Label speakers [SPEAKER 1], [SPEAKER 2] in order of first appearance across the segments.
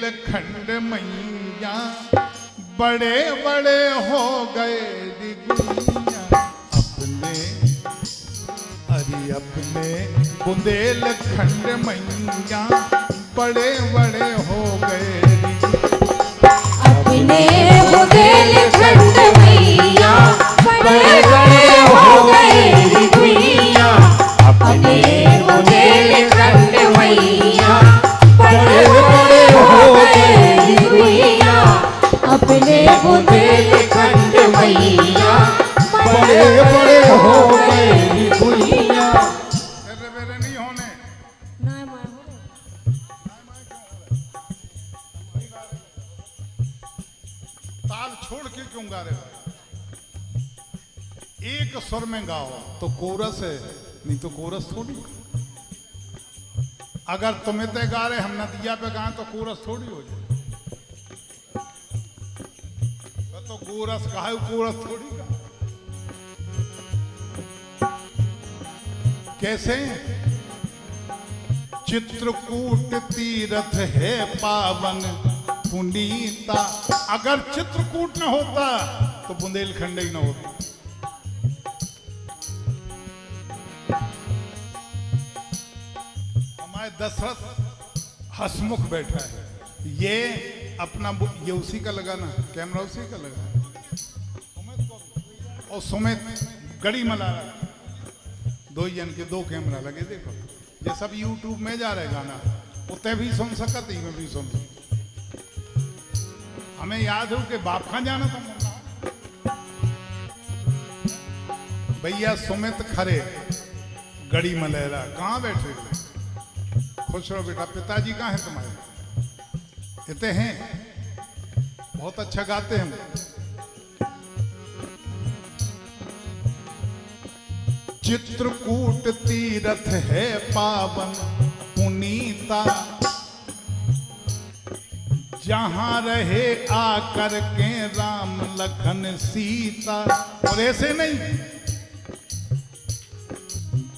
[SPEAKER 1] बुंदेलखंड मैया बड़े बड़े हो गए दिगुइया अपने, अरे अपने बुंदेलखंड मैया बड़े बड़े हो गए
[SPEAKER 2] अपने बुंदेलखंड मैया बड़े बड़े हो गए दिगुइया अपने बुंदेलखंड मैया बड़े बड़े हो गए दिगुइया अपने बुंदेलखंड मैया बड़े बड़े हो गए दिगुइया।
[SPEAKER 1] मेरे नहीं होने ताल छोड़ के क्यों गा रहे हो? एक स्वर में गाओ तो कोरस है, नहीं तो कोरस थोड़ी। अगर तुम्हें तय गा रहे हम नदिया पे गाएं तो कोरस थोड़ी हो जाए। तो कोरस का है, कोरस थोड़ी का। कैसे? चित्रकूट तीर्थ है पावन पुनीता। अगर चित्रकूट न होता तो बुंदेलखंड ही न होता। हमारे दशरथ हसमुख बैठा है, ये अपना ये उसी का लगाना, कैमरा उसी का लगा और सुमित गड़ी मला रहा, दो जन के दो कैमरा लगे। देखो ये सब यूट्यूब में जा रहे गाना, उतने भी सुन सकत ही में भी सुन। हमें याद है कि बाप खां जाना था भैया सुमित खरे गड़ी मलेरा कहाँ बैठे थे? खुश रहो बेटा। पिताजी कहाँ हैं तुम्हारे? इतने हैं, बहुत अच्छा गाते हैं। चित्रकूट तीर्थ है पावन पुनीता जहां रहे आकर के राम लखन सीता। और ऐसे नहीं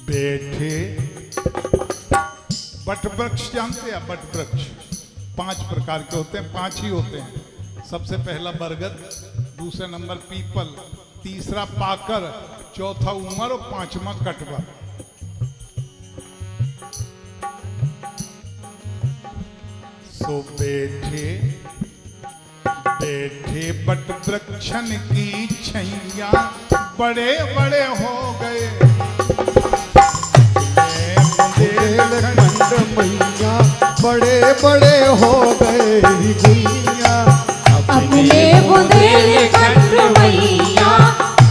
[SPEAKER 1] बैठे बट वृक्ष, जानते हैं बट वृक्ष 5 प्रकार के होते हैं, 5 ही होते हैं। सबसे पहला बरगद, दूसरा नंबर पीपल, तीसरा पाकर, चौथा उमर और 5वां कटवा। सो बैठे बैठे बट वृक्षन की छैया बड़े बड़े हो गए
[SPEAKER 3] बुंदेलखंड मैया बड़े बड़े हो गए दिगुइया
[SPEAKER 2] अपने बुंदेलखंड मैया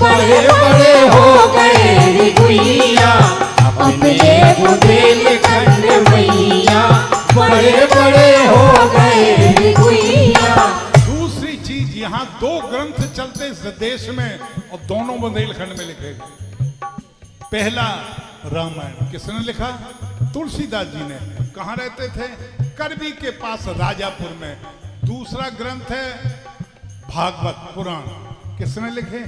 [SPEAKER 2] बड़े बड़े हो गए दिगुइया अपने बुंदेलखंड मैया बड़े बड़े हो गए दिगुइया।
[SPEAKER 1] दूसरी चीज, यहाँ 2 ग्रंथ चलते इस देश में और दोनों बुंदेलखंड में लिखे गए। पहला रामायण किसने लिखा? तुलसीदास जी ने। कहाँ रहते थे? करबी के पास राजापुर में। दूसरा ग्रंथ है भागवत पुराण, किसने लिखे?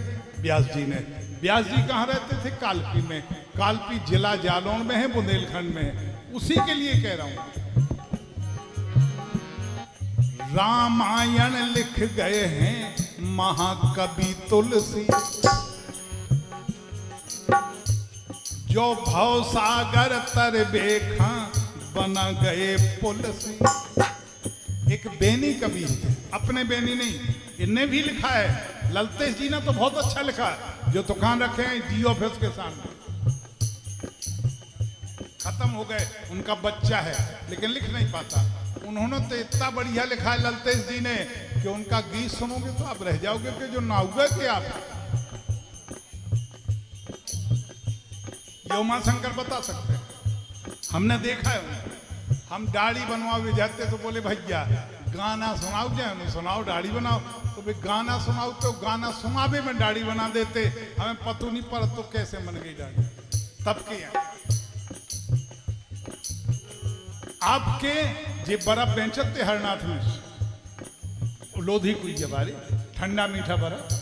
[SPEAKER 1] व्यास जी ने। व्यास जी कहाँ रहते थे? कालपी में। कालपी जिला जालौन में है, बुंदेलखंड में है। उसी के लिए कह रहा हूं। रामायण लिख गए हैं महाकवि तुलसी, जो भव सागर तर बेखा बना गए पुलसी। एक बेनी कवि थे, अपने बेनी नहीं, इनने भी लिखा है। ललतेश जी ने तो बहुत अच्छा लिखा है, जो दुकान रखे हैं डी ऑफिस के सामने। खत्म हो गए, उनका बच्चा है लेकिन लिख नहीं पाता। उन्होंने तो इतना बढ़िया लिखा है ललतेश जी ने कि उनका गीत सुनोगे तो आप रह जाओगे कि जो नाउगे कि आप। ये उमाशंकर बता सकते हैं, हमने देखा है उन्हें। हम दाढ़ी बनवाओगे जाते तो बोले भैया गाना सुनाओ, जाए सुनाओ दाढ़ी बनाओ। तो भाई गाना सुनाओ तो गाना सुनावे में दाढ़ी बना देते। हमें पता नहीं पर तो कैसे बन गई दाढ़ी तब के। आपके जे बर्फ बेचते हरनाथ में लोधी कुई जबारी ठंडा मीठा बर्फ।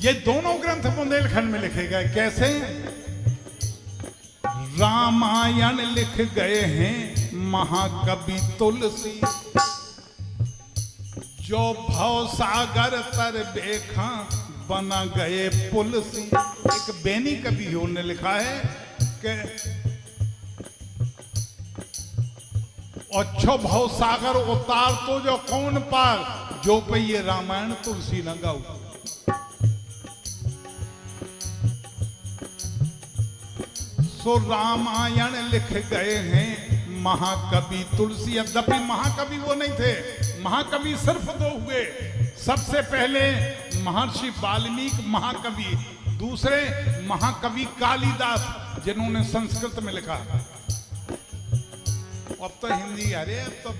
[SPEAKER 1] ये दोनों ग्रंथ बुंदेलखंड में लिखे गए। कैसे? रामायण लिख गए हैं महाकवि तुलसी, जो भव सागर तर देखा बना गए पुलसी। एक बेनी कवि उन्होंने लिखा है कि अच्छो भव सागर उतार तो जो कौन पार, जो पे ये रामायण तुलसी न गाऊ। सो रामायण लिख गए हैं महाकवि तुलसी। यद्यपि महाकवि वो नहीं थे, महाकवि सिर्फ दो हुए। सबसे पहले महर्षि वाल्मीकि महाकवि, दूसरे महाकवि कालिदास जिन्होंने संस्कृत में लिखा। अब तो हिंदी, अरे अब तो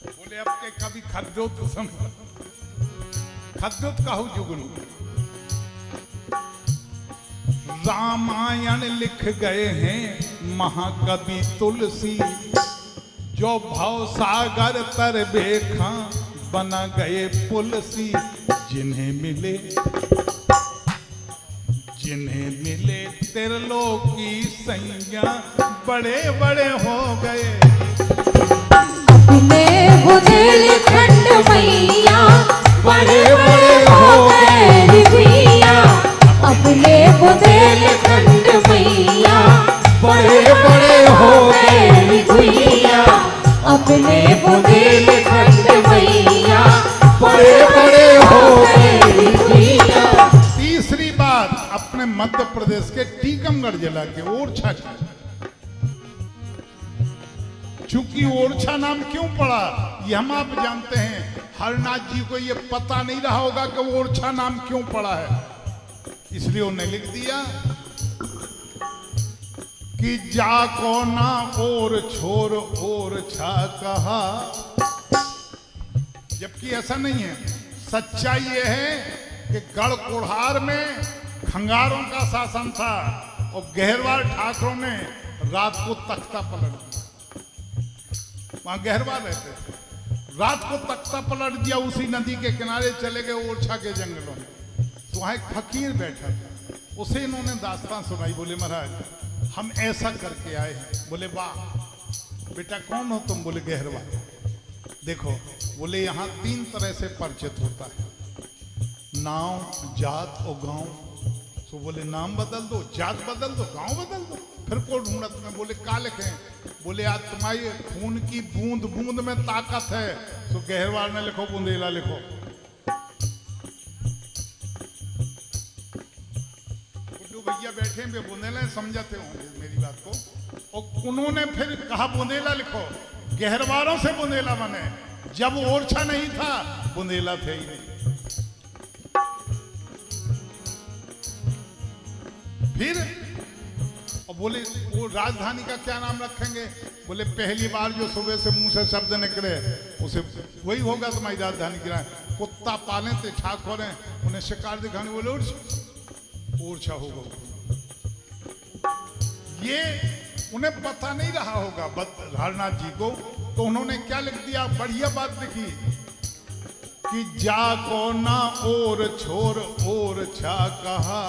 [SPEAKER 1] बोले अब के कभी खद्योत खद्योत कहू जुगनू। रामायण लिख गए हैं महाकवि तुलसी, जो भव सागर तर बेखा बना गए पुलसी। जिन्हें मिले त्रिलोकी सैया, बड़े बड़े हो गए।
[SPEAKER 2] अपने बुंदेलखंड मैया, बड़े बड़े हो गए भैया। अपने बुंदेलखंड मैया, बड़े बड़े हो गए भैया। अपने बुंदेलखंड मैया, बड़े बड़े हो गए भैया।
[SPEAKER 1] तीसरी बात अपने मध्य प्रदेश के टीकमगढ़ जिला के ओरछा की। चूंकि ओरछा नाम क्यों पड़ा ये हम आप जानते हैं। हरनाथ जी को ये पता नहीं रहा होगा कि वो ओरछा नाम क्यों पड़ा है, इसलिए उन्हें लिख दिया कि जाको ना और छोर ओरछा कहा। जबकि ऐसा नहीं है। सच्चाई ये है कि गढ़ कोढ़ार में खंगारों का शासन था और गहरवाल ठाकुरों ने रात को तख्ता पलट दिया। वहां गहरवाल रहते थे, रात को तख्ता पलट दिया, उसी नदी के किनारे चले गए ओरछा के जंगलों में। तो वहां एक फकीर बैठा था, उसे इन्होंने दास्तान सुनाई। बोले महाराज हम ऐसा करके आए हैं। बोले वाह बेटा कौन हो तुम? बोले गहरवाल। देखो बोले यहाँ 3 तरह से परिचित होता है, नाम, जात और गांव। तो बोले नाम बदल दो, जात बदल दो, गांव बदल दो, फिर को ढूंढत में। बोले का लिखें? बोले आज तुम्हारी खून की बूंद बूंद में ताकत है। तो गहरवाल ने लिखो बुंदेला लिखो। गुड्डू भैया बैठे वे बुंदेला समझाते होंगे मेरी बात को। और उन्होंने फिर कहा बुंदेला लिखो। गहरवालों से बुंदेला बने। जब ओरछा नहीं था बुंदेला थे ही नहीं। फिर और बोले वो राजधानी का क्या नाम रखेंगे? बोले पहली बार जो सुबह से मुंह से शब्द निकले उसे वही होगा तुम्हारी राजधानी की। कुत्ता पाले थे ठाकुर हैं, उन्हें शिकार दिखाने, बोले ओरछा होगा। ये उन्हें पता नहीं रहा होगा हरनाथ जी को, तो उन्होंने क्या लिख दिया? बढ़िया बात लिखी कि जाको ना और छोर ओरछा कहा।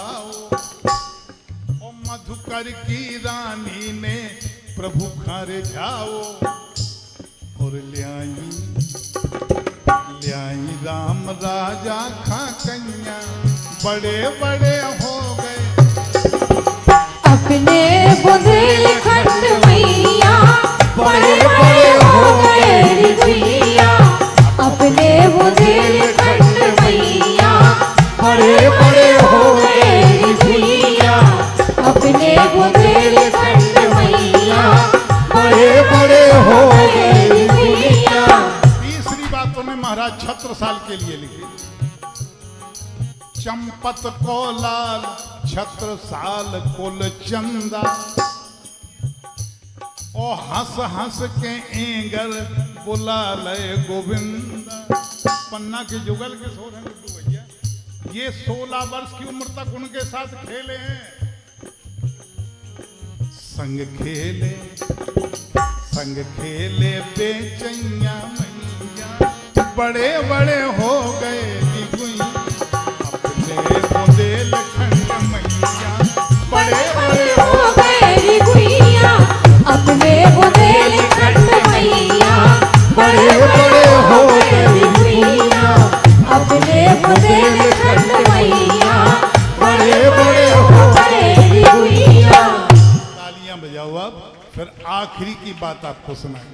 [SPEAKER 1] मधुकर की रानी ने प्रभु घर जाओ और ल्याई राम राजा खा कन्या, बड़े बड़े हो गए।
[SPEAKER 2] अपने बुंदेलखंड मैया, बड़े बड़े हो गए भैया। अपने बुंदेलखंड मैया, बड़े बड़े हो गए भैया। अपने बुंदेलखंड मैया, बड़े बड़े हो गए भैया।
[SPEAKER 1] तीसरी बात उन्हें महाराज छत्रसाल के लिए लिखी। चंपत को लाल छत्रसाल कुल चंदा, ओ हंस हंस के एंगर बुला लय गोविंदा। पन्ना के जुगल के सोर हैं गुड्डू भैया। ये 16 वर्ष की उम्र तक उनके साथ खेले हैं। संग खेले बेचैया मैया, बड़े बड़े हो गए। अपने बुंदेलखंड मैया,
[SPEAKER 2] बड़े बड़े हो गए रे गुइया अपने बुंदेलखंड मैया बड़े बड़े हो गए रे गुइया अपने बुंदेलखंड मैया बड़े बड़े हो गए रे गुइया।
[SPEAKER 1] तालियां बजाओ अब, फिर आखिरी की बात आपको सुनाएं।